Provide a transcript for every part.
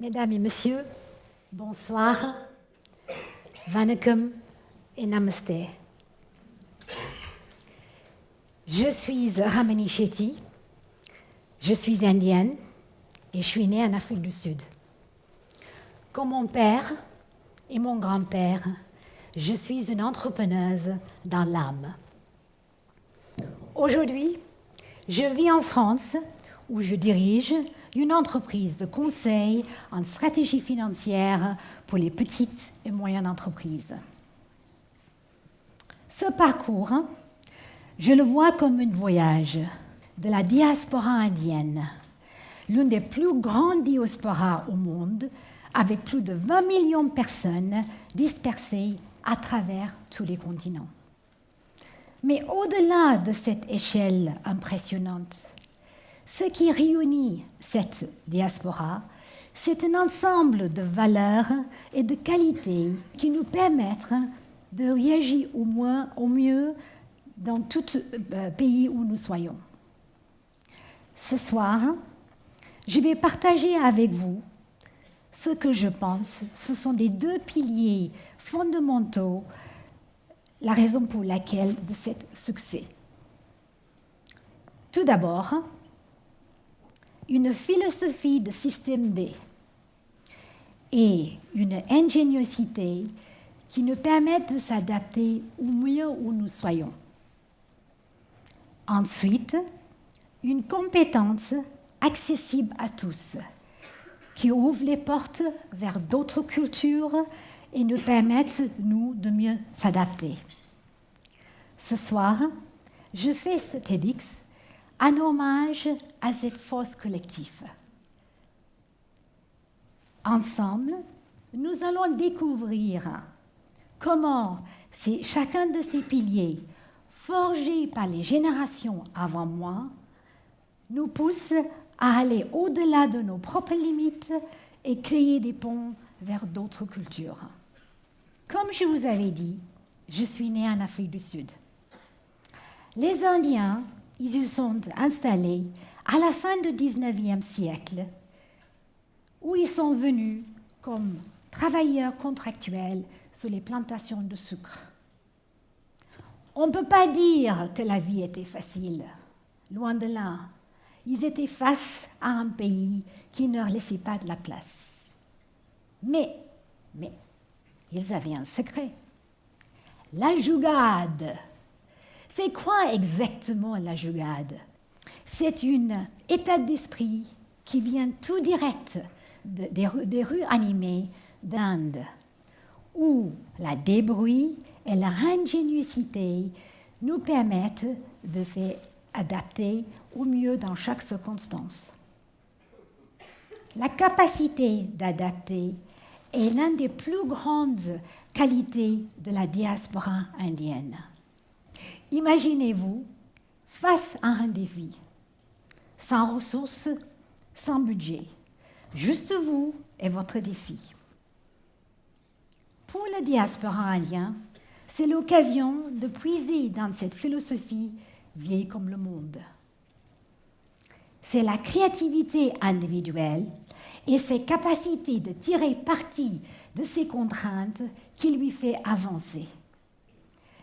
Mesdames et messieurs, bonsoir, vanakkam et namaste. Je suis Ramani Shetty, je suis indienne et je suis née en Afrique du Sud. Comme mon père et mon grand-père, je suis une entrepreneuse dans l'âme. Aujourd'hui, je vis en France où je dirige une entreprise de conseil en stratégie financière pour les petites et moyennes entreprises. Ce parcours, je le vois comme un voyage de la diaspora indienne, l'une des plus grandes diasporas au monde, avec plus de 20 millions de personnes dispersées à travers tous les continents. Mais au-delà de cette échelle impressionnante, ce qui réunit cette diaspora, c'est un ensemble de valeurs et de qualités qui nous permettent de réagir au mieux dans tout pays où nous soyons. Ce soir, je vais partager avec vous ce que je pense, ce sont des deux piliers fondamentaux, la raison pour laquelle de ce succès. Tout d'abord, une philosophie de système D et une ingéniosité qui nous permettent de s'adapter au mieux où nous soyons. Ensuite, une compétence accessible à tous, qui ouvre les portes vers d'autres cultures et nous permettent, nous, de mieux s'adapter. Ce soir, je fais ce TEDx en hommage à cette force collective. Ensemble, nous allons découvrir comment chacun de ces piliers, forgés par les générations avant moi, nous pousse à aller au-delà de nos propres limites et créer des ponts vers d'autres cultures. Comme je vous avais dit, je suis née en Afrique du Sud. Les Indiens, ils se sont installés à la fin du 19e siècle, où ils sont venus comme travailleurs contractuels sur les plantations de sucre. On ne peut pas dire que la vie était facile, loin de là. Ils étaient face à un pays qui ne leur laissait pas de la place. Mais, ils avaient un secret. La jugade. C'est quoi exactement la jugade? C'est un état d'esprit qui vient tout direct des rues animées d'Inde, où la débrouille et la ingéniosité nous permettent de faire adapter au mieux dans chaque circonstance. La capacité d'adapter est l'une des plus grandes qualités de la diaspora indienne. Imaginez-vous face à un défi, sans ressources, sans budget, juste vous et votre défi. Pour la diaspora indienne, c'est l'occasion de puiser dans cette philosophie vieille comme le monde. C'est la créativité individuelle et ses capacités de tirer parti de ces contraintes qui lui fait avancer.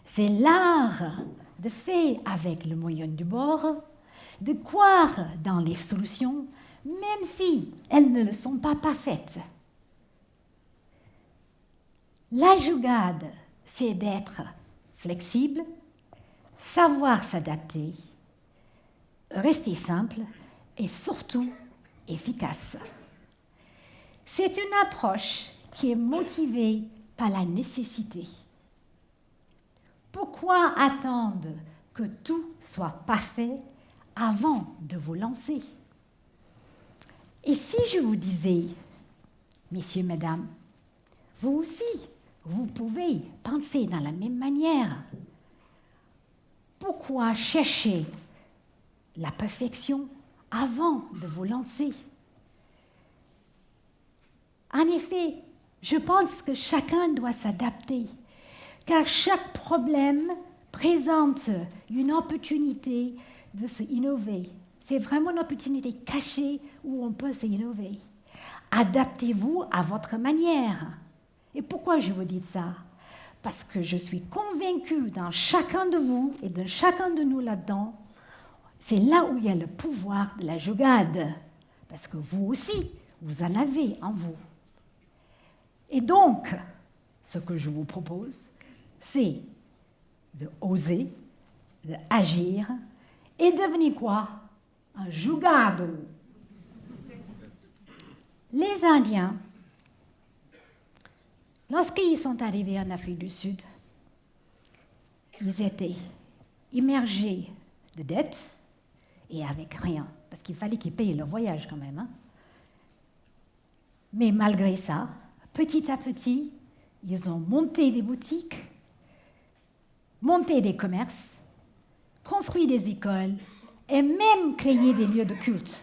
C'est l'art de faire avec le moyen du bord, de croire dans les solutions, même si elles ne le sont pas parfaites. La jugade, c'est d'être flexible, savoir s'adapter, rester simple et surtout efficace. C'est une approche qui est motivée par la nécessité. Pourquoi attendre que tout soit parfait avant de vous lancer? Et si je vous disais, messieurs, mesdames, vous aussi, vous pouvez penser dans la même manière. Pourquoi chercher la perfection avant de vous lancer? En effet, je pense que chacun doit s'adapter, car chaque problème présente une opportunité de s'innover. C'est vraiment une opportunité cachée où on peut s'innover. Adaptez-vous à votre manière. Et pourquoi je vous dis ça? Parce que je suis convaincue dans chacun de vous et de chacun de nous là-dedans, c'est là où il y a le pouvoir de la jugade. Parce que vous aussi, vous en avez en vous. Et donc, ce que je vous propose, c'est de oser, d'agir et devenir quoi? Un jugado. Les Indiens, lorsqu'ils sont arrivés en Afrique du Sud, ils étaient immergés de dettes et avec rien, parce qu'il fallait qu'ils payent leur voyage quand même. Hein. Mais malgré ça, petit à petit, ils ont monté des boutiques, monté des commerces, construit des écoles et même créé des lieux de culte.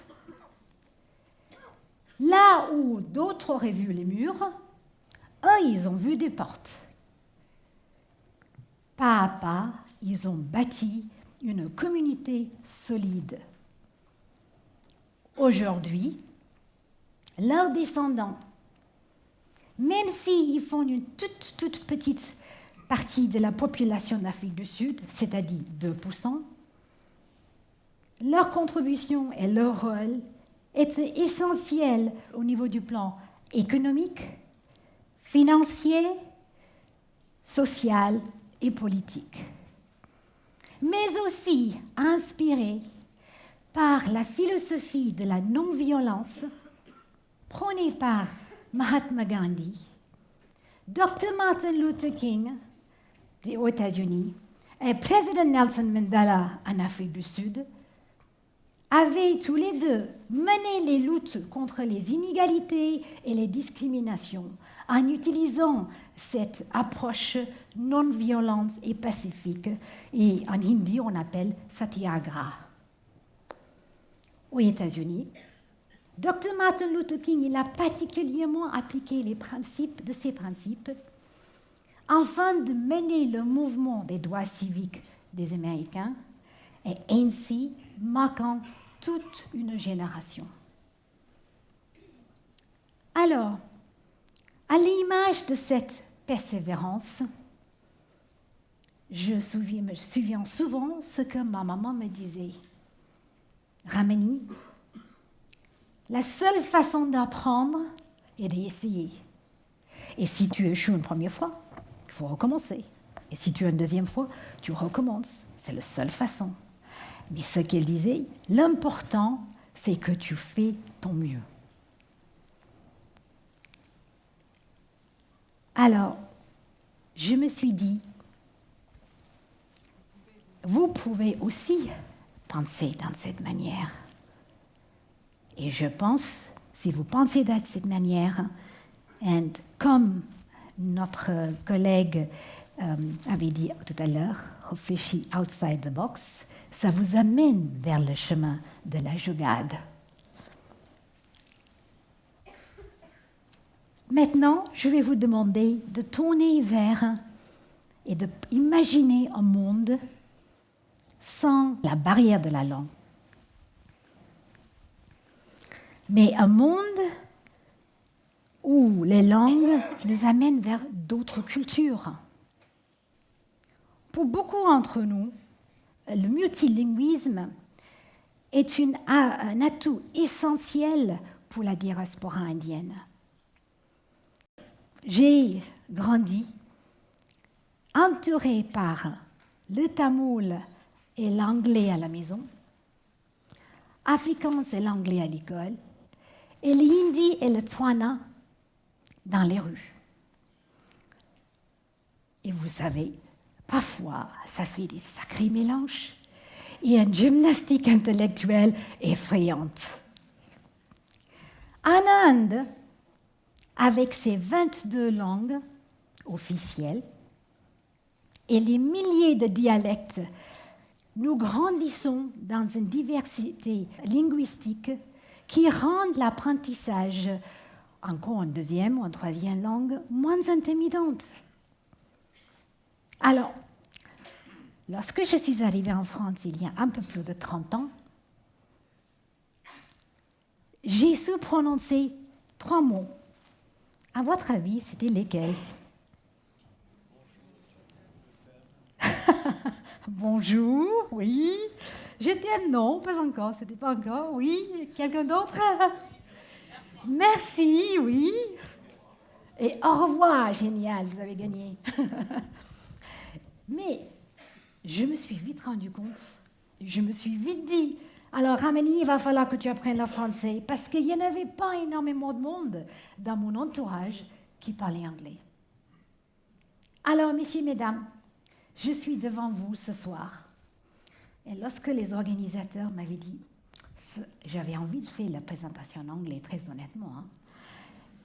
Là où d'autres auraient vu les murs, eux, ils ont vu des portes. Pas à pas, ils ont bâti une communauté solide. Aujourd'hui, leurs descendants, même s'ils font une toute petite partie de la population d'Afrique du Sud, c'est-à-dire 2%, leur contribution et leur rôle étaient essentiels au niveau du plan économique, financier, social et politique, mais aussi inspirés par la philosophie de la non-violence prônée par Mahatma Gandhi, Dr. Martin Luther King aux États-Unis et président Nelson Mandela en Afrique du Sud, avaient tous les deux mené les luttes contre les inégalités et les discriminations en utilisant cette approche non-violente et pacifique, et en hindi on appelle satyagraha. Aux États-Unis, Dr. Martin Luther King il a particulièrement appliqué ces principes afin de mener le mouvement des droits civiques des Américains et ainsi marquant toute une génération. Alors, à l'image de cette persévérance, je me souviens souvent ce que ma maman me disait. Ramani, la seule façon d'apprendre est d'essayer. Et si tu échoues une première fois, il faut recommencer. Et si tu as une deuxième fois, tu recommences. C'est la seule façon. Mais ce qu'elle disait, l'important, c'est que tu fais ton mieux. Alors, je me suis dit, vous pouvez aussi penser dans cette manière. Et je pense, si vous pensez de cette manière, et comme notre collègue avait dit tout à l'heure, réfléchis outside the box, ça vous amène vers le chemin de la jugade. Maintenant, je vais vous demander de tourner vers et d'imaginer un monde sans la barrière de la langue. Mais un monde où les langues nous amènent vers d'autres cultures. Pour beaucoup d'entre nous, le multilinguisme est un atout essentiel pour la diaspora indienne. J'ai grandi entourée par le tamoul et l'anglais à la maison, afrikaans et l'anglais à l'école, et l'hindi et le tswana dans les rues. Et vous savez, parfois, ça fait des sacrés mélanges et une gymnastique intellectuelle effrayante. En Inde, avec ses 22 langues officielles et les milliers de dialectes, nous grandissons dans une diversité linguistique qui rend l'apprentissage, encore en deuxième ou en troisième langue, moins intimidante. Alors, lorsque je suis arrivée en France il y a un peu plus de 30 ans, j'ai su prononcer 3 mots. À votre avis, c'était lesquels? Bonjour, oui. Je t'aime, non, pas encore, c'était pas encore, oui. Quelqu'un d'autre? Merci, oui. Et au revoir, génial, vous avez gagné. Mais je me suis vite rendu compte, je me suis vite dit, alors Amélie, il va falloir que tu apprennes le français, parce qu'il n'y en avait pas énormément de monde dans mon entourage qui parlait anglais. Alors, messieurs, mesdames, je suis devant vous ce soir. Et lorsque les organisateurs m'avaient dit, j'avais envie de faire la présentation en anglais, très honnêtement, hein,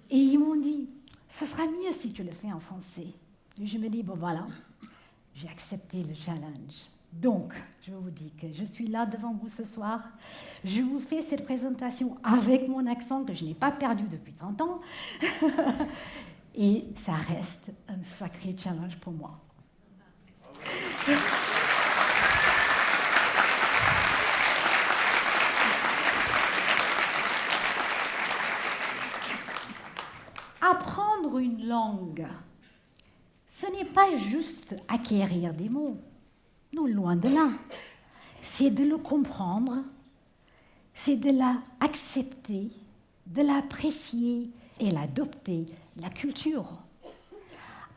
et ils m'ont dit, ce sera mieux si tu le fais en français. Et je me dis, bon voilà, j'ai accepté le challenge. Donc, je vous dis que je suis là devant vous ce soir. Je vous fais cette présentation avec mon accent que je n'ai pas perdu depuis 30 ans. Et ça reste un sacré challenge pour moi. Apprendre une langue, ce n'est pas juste acquérir des mots. Non, loin de là. C'est de le comprendre, c'est de l'accepter, de l'apprécier et l'adopter, la culture.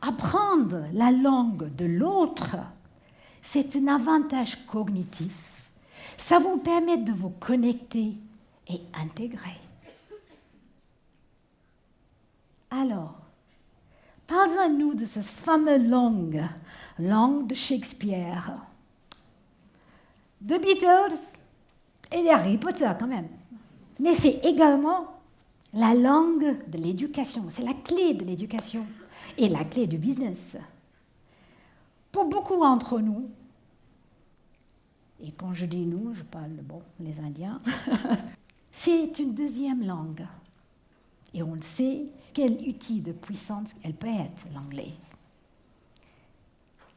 Apprendre la langue de l'autre, c'est un avantage cognitif. Ça vous permet de vous connecter et intégrer. Alors, parlons-nous de cette fameuse langue de Shakespeare, de Beatles et d'Harry Potter quand même. Mais c'est également la langue de l'éducation, c'est la clé de l'éducation et la clé du business. Pour beaucoup d'entre nous, et quand je dis nous, je parle, les Indiens, c'est une deuxième langue. Et on le sait, quel outil de puissance elle peut être, l'anglais.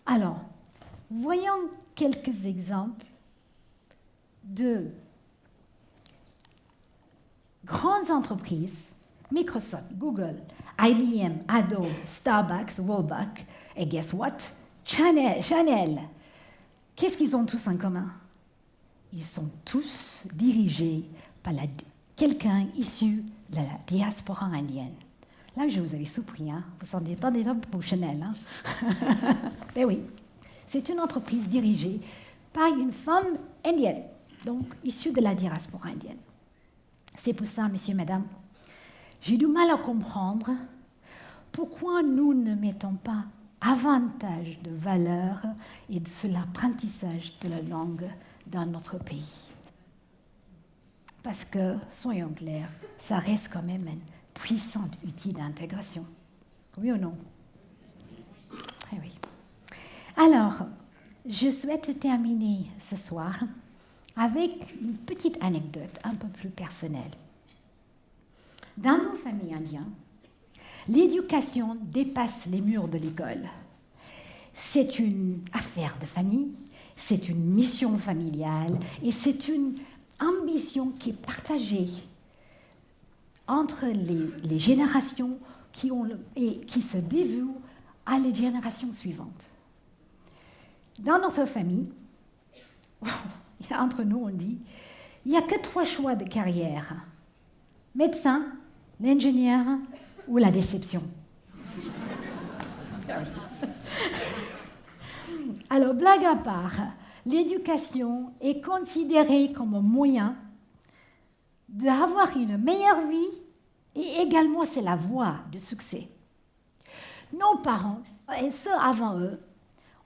Alors, voyons quelques exemples de grandes entreprises, Microsoft, Google, IBM, Adobe, Starbucks, Walmart, et guess what? Chanel. Qu'est-ce qu'ils ont tous en commun? Ils sont tous dirigés par quelqu'un issu de la diaspora indienne. Là, je vous avais surpris, hein? Vous en attendez pas pour Chanel. Hein? Ben oui, c'est une entreprise dirigée par une femme indienne, donc issue de la diaspora indienne. C'est pour ça, messieurs, mesdames, j'ai du mal à comprendre pourquoi nous ne mettons pas avantage de valeur et de l'apprentissage de la langue dans notre pays. Parce que, soyons clairs, ça reste quand même un puissant outil d'intégration. Oui ou non? Eh oui. Alors, je souhaite terminer ce soir avec une petite anecdote un peu plus personnelle. Dans nos familles indiennes, l'éducation dépasse les murs de l'école. C'est une affaire de famille, c'est une mission familiale et c'est une ambition qui est partagée entre les générations qui se dévouent à les générations suivantes. Dans notre famille, entre nous on dit, il n'y a que 3 choix de carrière. Médecin, l'ingénieur ou la déception. Alors, blague à part, l'éducation est considérée comme un moyen d'avoir une meilleure vie et également c'est la voie du succès. Nos parents, et ceux avant eux,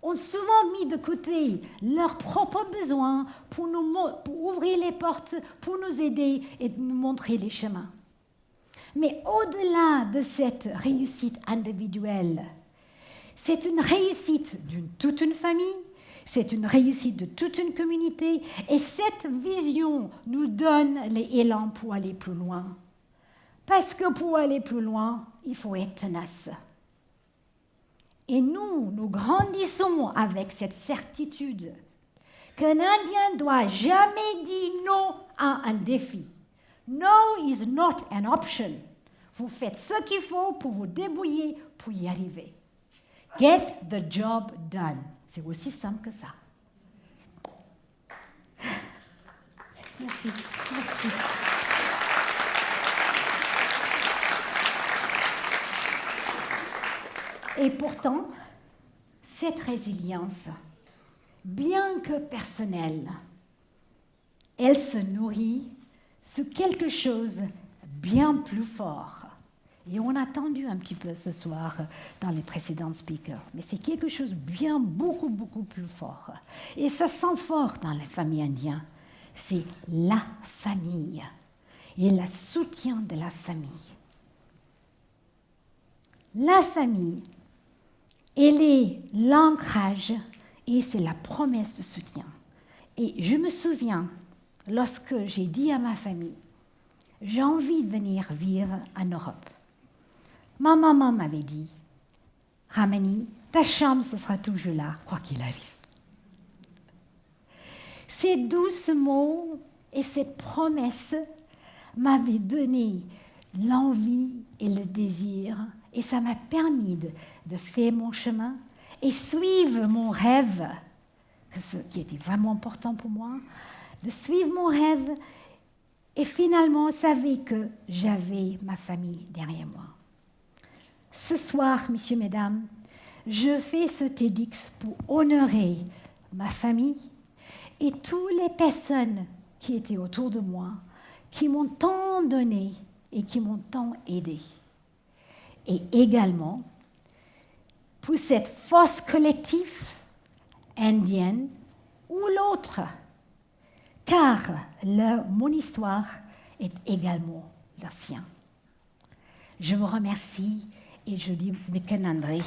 ont souvent mis de côté leurs propres besoins pour ouvrir les portes, pour nous aider et nous montrer les chemins. Mais au-delà de cette réussite individuelle, c'est une réussite toute une famille, c'est une réussite de toute une communauté, et cette vision nous donne l'élan pour aller plus loin. Parce que pour aller plus loin, il faut être tenace. Et nous grandissons avec cette certitude qu'un Indien ne doit jamais dire non à un défi. No is not an option. Il Vous faites ce qu'il faut pour vous débrouiller, pour y arriver. Get the job done. C'est aussi simple que ça. Merci. Merci. Et pourtant, cette résilience, bien que personnelle, elle se nourrit sur quelque chose bien plus fort. Et on a entendu un petit peu ce soir dans les précédents speakers, mais c'est quelque chose de bien beaucoup, beaucoup plus fort. Et ça sent fort dans les familles indiennes. C'est la famille et le soutien de la famille. La famille, elle est l'ancrage et c'est la promesse de soutien. Et je me souviens, lorsque j'ai dit à ma famille, j'ai envie de venir vivre en Europe. Ma maman m'avait dit, Ramani, ta chambre, ce sera toujours là, quoi qu'il arrive. Ces douces mots et ces promesses m'avaient donné l'envie et le désir, et ça m'a permis de faire mon chemin et suivre mon rêve, ce qui était vraiment important pour moi, de suivre mon rêve, et finalement, savais que j'avais ma famille derrière moi. Ce soir, messieurs, mesdames, je fais ce TEDx pour honorer ma famille et toutes les personnes qui étaient autour de moi, qui m'ont tant donné et qui m'ont tant aidé. Et également pour cette force collective indienne ou l'autre, car mon histoire est également la sienne. Je vous remercie et je dis Mikanandri.